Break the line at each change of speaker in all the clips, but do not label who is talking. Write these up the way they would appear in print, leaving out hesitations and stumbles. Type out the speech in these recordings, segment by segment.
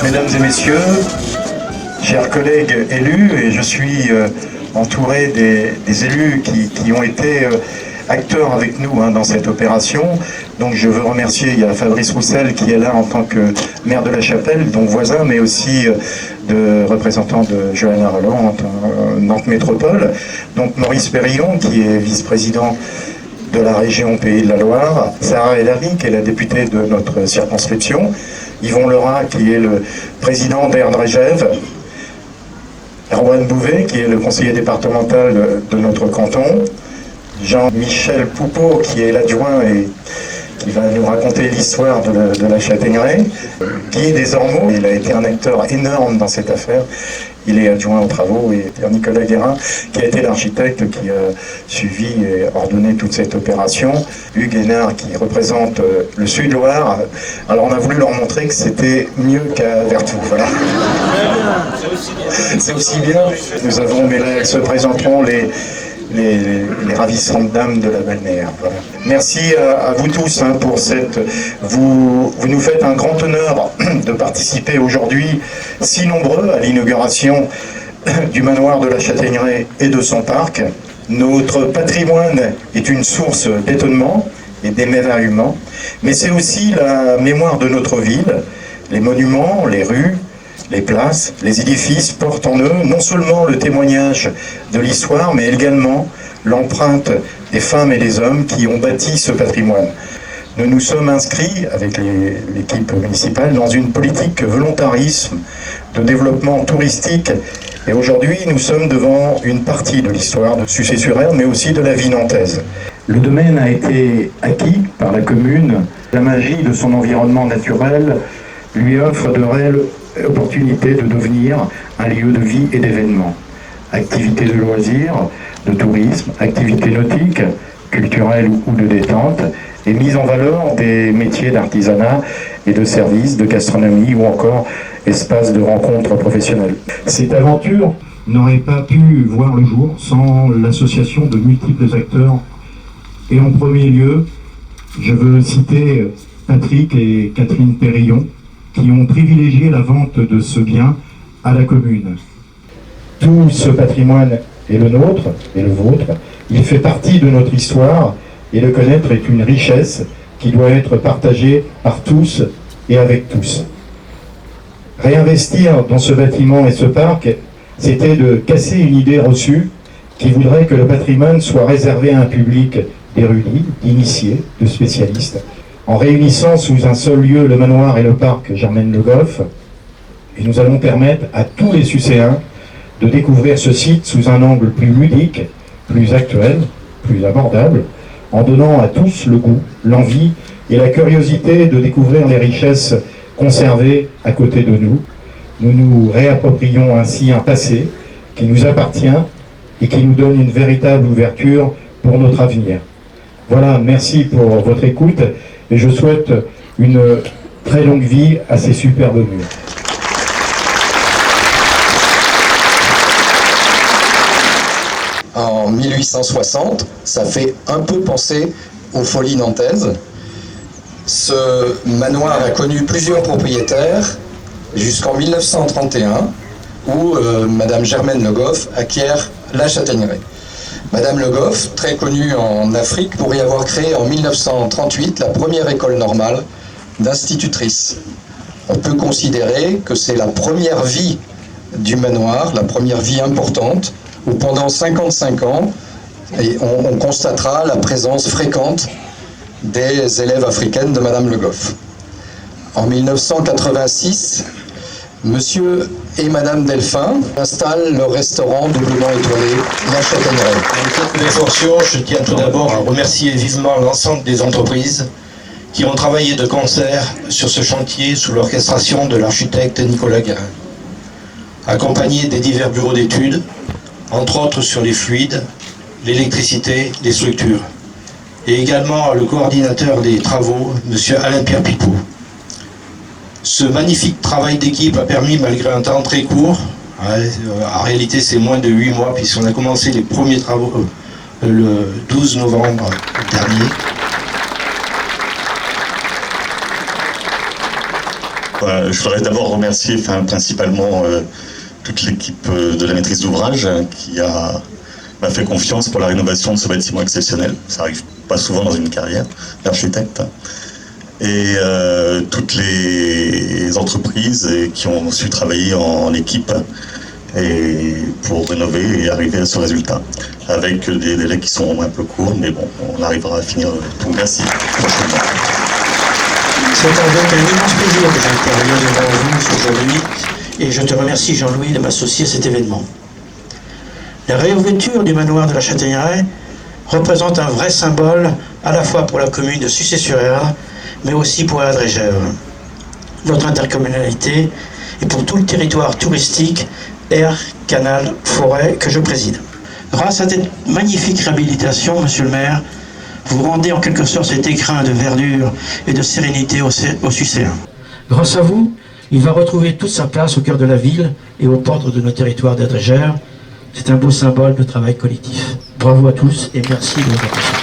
Mesdames et messieurs, chers collègues élus, et je suis entouré des élus qui ont été acteurs avec nous dans cette opération. Donc je veux remercier, il y a Fabrice Roussel qui est là en tant que maire de La Chapelle, donc voisin, mais aussi de représentant de Johanna Roland, Nantes Métropole. Donc Maurice Périllon qui est vice-président de la région Pays de la Loire, Sarah Elary qui est la députée de notre circonscription, Yvon Lerat qui est le président d'Erdregève, Erwan Bouvet qui est le conseiller départemental de notre canton, Jean-Michel Poupeau qui est l'adjoint et qui va nous raconter l'histoire de la châtaigneraie, Guy Desormeaux, il a été un acteur énorme dans cette affaire, il est adjoint aux travaux, et Nicolas Guérin qui a été l'architecte qui a suivi et ordonné toute cette opération, Hugues Hénard qui représente le Sud-Loire. Alors on a voulu leur montrer que c'était mieux qu'à Vertou, voilà. C'est aussi bien. Nous avons, mais là elles se présenteront les ravissantes dames de la balnéaire. Voilà. Merci à vous tous pour cette... Vous nous faites un grand honneur de participer aujourd'hui, si nombreux, à l'inauguration du manoir de la Châtaigneraie et de son parc. Notre patrimoine est une source d'étonnement et d'émerveillement, mais c'est aussi la mémoire de notre ville. Les monuments, les rues, les places, les édifices portent en eux non seulement le témoignage de l'histoire, mais également l'empreinte des femmes et des hommes qui ont bâti ce patrimoine. Nous nous sommes inscrits, avec l'équipe municipale, dans une politique volontarisme de développement touristique. Et aujourd'hui, nous sommes devant une partie de l'histoire de Sucé-sur-Erdre, mais aussi de la vie nantaise. Le domaine a été acquis par la commune. La magie de son environnement naturel lui offre de réelles opportunités de devenir un lieu de vie et d'événements. Activités de loisirs, de tourisme, activités nautiques, culturelles ou de détente, et mise en valeur des métiers d'artisanat et de services, de gastronomie ou encore espaces de rencontres professionnelles. Cette aventure n'aurait pas pu voir le jour sans l'association de multiples acteurs. Et en premier lieu, je veux citer Patrick et Catherine Périllon, qui ont privilégié la vente de ce bien à la commune. Tout ce patrimoine est le nôtre et le vôtre. Il fait partie de notre histoire et le connaître est une richesse qui doit être partagée par tous et avec tous. Réinvestir dans ce bâtiment et ce parc, c'était de casser une idée reçue qui voudrait que le patrimoine soit réservé à un public d'érudits, d'initiés, de spécialistes. En réunissant sous un seul lieu le manoir et le parc Germaine Le Goff, et nous allons permettre à tous les Sucéens de découvrir ce site sous un angle plus ludique, plus actuel, plus abordable, en donnant à tous le goût, l'envie et la curiosité de découvrir les richesses conservées à côté de nous. Nous nous réapproprions ainsi un passé qui nous appartient et qui nous donne une véritable ouverture pour notre avenir. Voilà, merci pour votre écoute et je souhaite une très longue vie à ces superbes murs.
En 1860, ça fait un peu penser aux folies nantaises. Ce manoir a connu plusieurs propriétaires jusqu'en 1931 où Madame Germaine Le Goff acquiert la châtaigneraie. Madame Le Goff, très connue en Afrique, pour y avoir créé en 1938 la première école normale d'institutrices. On peut considérer que c'est la première vie du manoir, la première vie importante, où pendant 55 ans, et on constatera la présence fréquente des élèves africaines de Madame Le Goff. En 1986, Monsieur et Madame Delphin installent le restaurant doublement étoilé La Châtaigneraie.
Avec toutes mes fonctions, je tiens tout d'abord à remercier vivement l'ensemble des entreprises qui ont travaillé de concert sur ce chantier sous l'orchestration de l'architecte Nicolas Guérin, accompagné des divers bureaux d'études, entre autres sur les fluides, l'électricité, les structures, et également le coordinateur des travaux, M. Alain-Pierre Pipot. Ce magnifique travail d'équipe a permis, malgré un temps très court, En réalité, c'est moins de 8 mois, puisqu'on a commencé les premiers travaux le 12 novembre dernier.
Je voudrais d'abord remercier principalement toute l'équipe de la maîtrise d'ouvrage qui m'a fait confiance pour la rénovation de ce bâtiment exceptionnel. Ça n'arrive pas souvent dans une carrière d'architecte. Et toutes les entreprises qui ont su travailler en équipe pour rénover et arriver à ce résultat. Avec des délais qui sont un peu courts, mais bon, on arrivera à finir tout. Merci. Prochainement.
C'est donc un immense plaisir que j'intervienne devant vous aujourd'hui et je te remercie Jean-Louis de m'associer à cet événement. La réouverture du manoir de la Châtaigneraie représente un vrai symbole à la fois pour la commune de Sucé-sur-Erdre mais aussi pour la Drégève, notre intercommunalité et pour tout le territoire touristique, air, canal, forêt que je préside. Grâce à cette magnifique réhabilitation, monsieur le maire, vous rendez en quelque sorte cet écrin de verdure et de sérénité au Sucéen. Grâce à vous, il va retrouver toute sa place au cœur de la ville et aux portes de nos territoires d'Adrégère. C'est un beau symbole de travail collectif. Bravo à tous et merci de votre attention.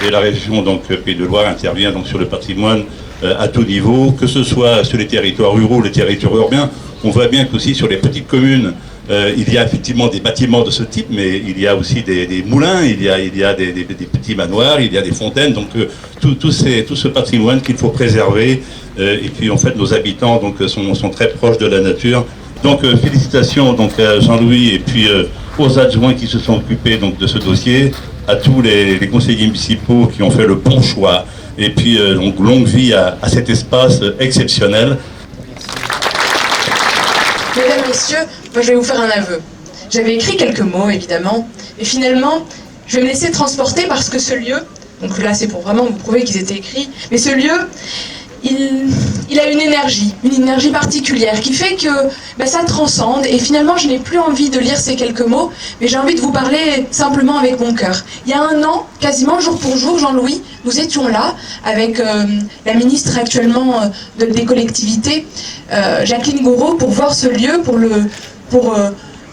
Et la région Pays de Loire intervient donc sur le patrimoine à tout niveau, que ce soit sur les territoires ruraux, les territoires urbains. On voit bien qu'aussi sur les petites communes, il y a effectivement des bâtiments de ce type, mais il y a aussi des moulins, il y a des petits manoirs, il y a des fontaines, donc tout ce patrimoine qu'il faut préserver. Et puis en fait, nos habitants sont très proches de la nature. Donc félicitations à Jean-Louis et puis aux adjoints qui se sont occupés de ce dossier, à tous les conseillers municipaux qui ont fait le bon choix. Et puis longue vie à cet espace exceptionnel.
Mesdames, Messieurs, moi je vais vous faire un aveu. J'avais écrit quelques mots, évidemment, et finalement, je vais me laisser transporter parce que ce lieu, donc là c'est pour vraiment vous prouver qu'ils étaient écrits, mais ce lieu, il a une énergie particulière qui fait que ça transcende, et finalement je n'ai plus envie de lire ces quelques mots, mais j'ai envie de vous parler simplement avec mon cœur. Il y a un an, quasiment jour pour jour, Jean-Louis, nous étions là avec la ministre actuellement des collectivités, Jacqueline Gouraud, pour voir ce lieu, pour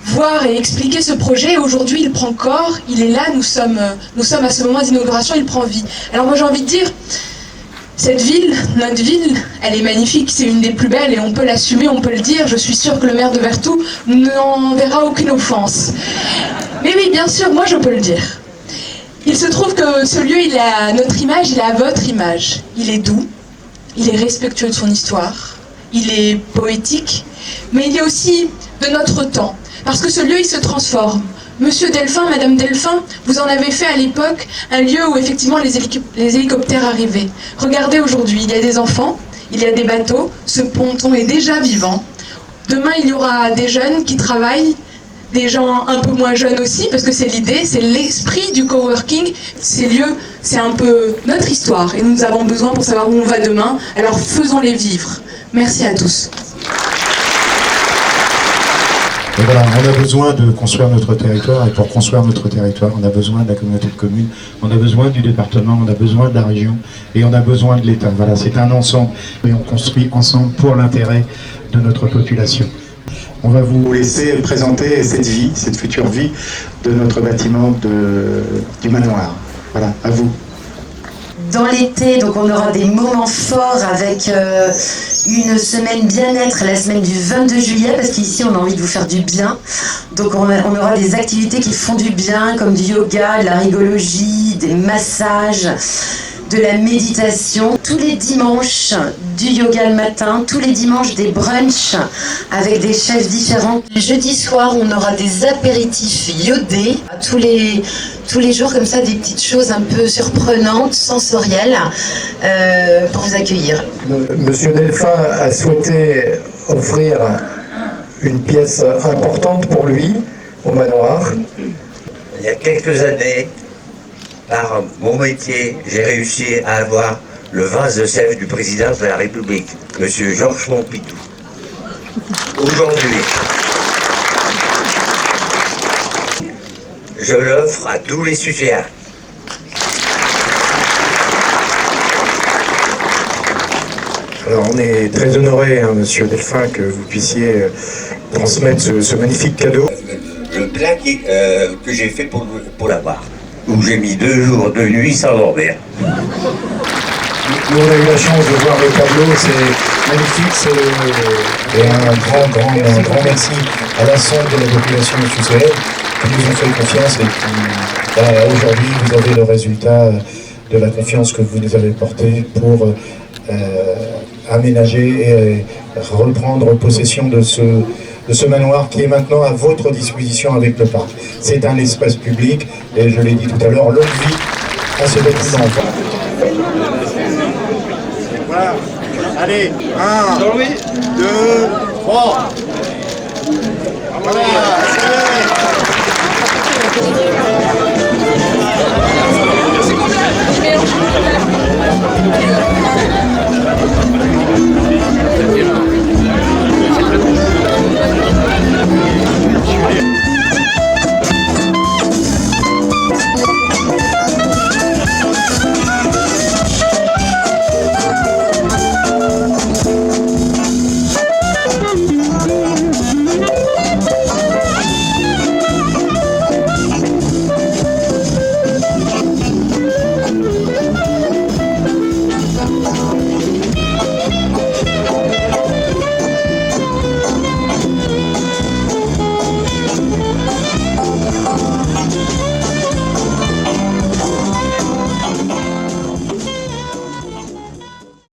voir et expliquer ce projet. Aujourd'hui il prend corps, il est là, nous sommes à ce moment d'inauguration, il prend vie. Alors moi j'ai envie de dire, cette ville, notre ville, elle est magnifique, c'est une des plus belles et on peut l'assumer, on peut le dire. Je suis sûre que le maire de Vertou n'en verra aucune offense. Mais oui, bien sûr, moi je peux le dire. Il se trouve que ce lieu, il est à notre image, il est à votre image. Il est doux, il est respectueux de son histoire, il est poétique, mais il est aussi de notre temps. Parce que ce lieu, il se transforme. Monsieur Delphin, Madame Delphin, vous en avez fait à l'époque un lieu où effectivement les hélicoptères arrivaient. Regardez aujourd'hui, il y a des enfants, il y a des bateaux, ce ponton est déjà vivant. Demain, il y aura des jeunes qui travaillent, des gens un peu moins jeunes aussi, parce que c'est l'idée, c'est l'esprit du coworking. Ces lieux, c'est un peu notre histoire et nous avons besoin pour savoir où on va demain, alors faisons-les vivre. Merci à tous.
Et voilà, on a besoin de construire notre territoire, et pour construire notre territoire, on a besoin de la communauté de communes, on a besoin du département, on a besoin de la région, et on a besoin de l'État. Voilà, c'est un ensemble, et on construit ensemble pour l'intérêt de notre population. On va vous laisser présenter cette vie, cette future vie de notre bâtiment du manoir. Voilà, à vous.
Dans l'été, donc on aura des moments forts avec une semaine bien-être, la semaine du 22 juillet, parce qu'ici on a envie de vous faire du bien. Donc on aura des activités qui font du bien, comme du yoga, de la rigologie, des massages, de la méditation. Tous les dimanches, du yoga le matin, tous les dimanches des brunchs avec des chefs différents. Le jeudi soir, on aura des apéritifs iodés. Tous les jours comme ça, des petites choses un peu surprenantes, sensorielles, pour vous accueillir.
Monsieur Delphin a souhaité offrir une pièce importante pour lui au manoir.
Il y a quelques années, par mon métier, j'ai réussi à avoir le vase de sève du président de la République, Monsieur Georges Pompidou. Aujourd'hui, je l'offre à tous les Sucéens.
Alors on est très honoré, hein, Monsieur Delphin, que vous puissiez transmettre ce magnifique cadeau.
Le plat que j'ai fait pour l'avoir, où j'ai mis 2 jours, 2 nuits sans dormir.
Nous, on a eu la chance de voir le tableau, c'est magnifique. Et un grand merci à l'ensemble de la population de Sussex qui nous ont fait confiance et qui, aujourd'hui, vous avez le résultat de la confiance que vous nous avez portée pour aménager et reprendre possession de ce manoir qui est maintenant à votre disposition avec le parc. C'est un espace public et je l'ai dit tout à l'heure, longue vie à ce bâtiment.
Voilà. Allez, 1, 2, 3. Voilà.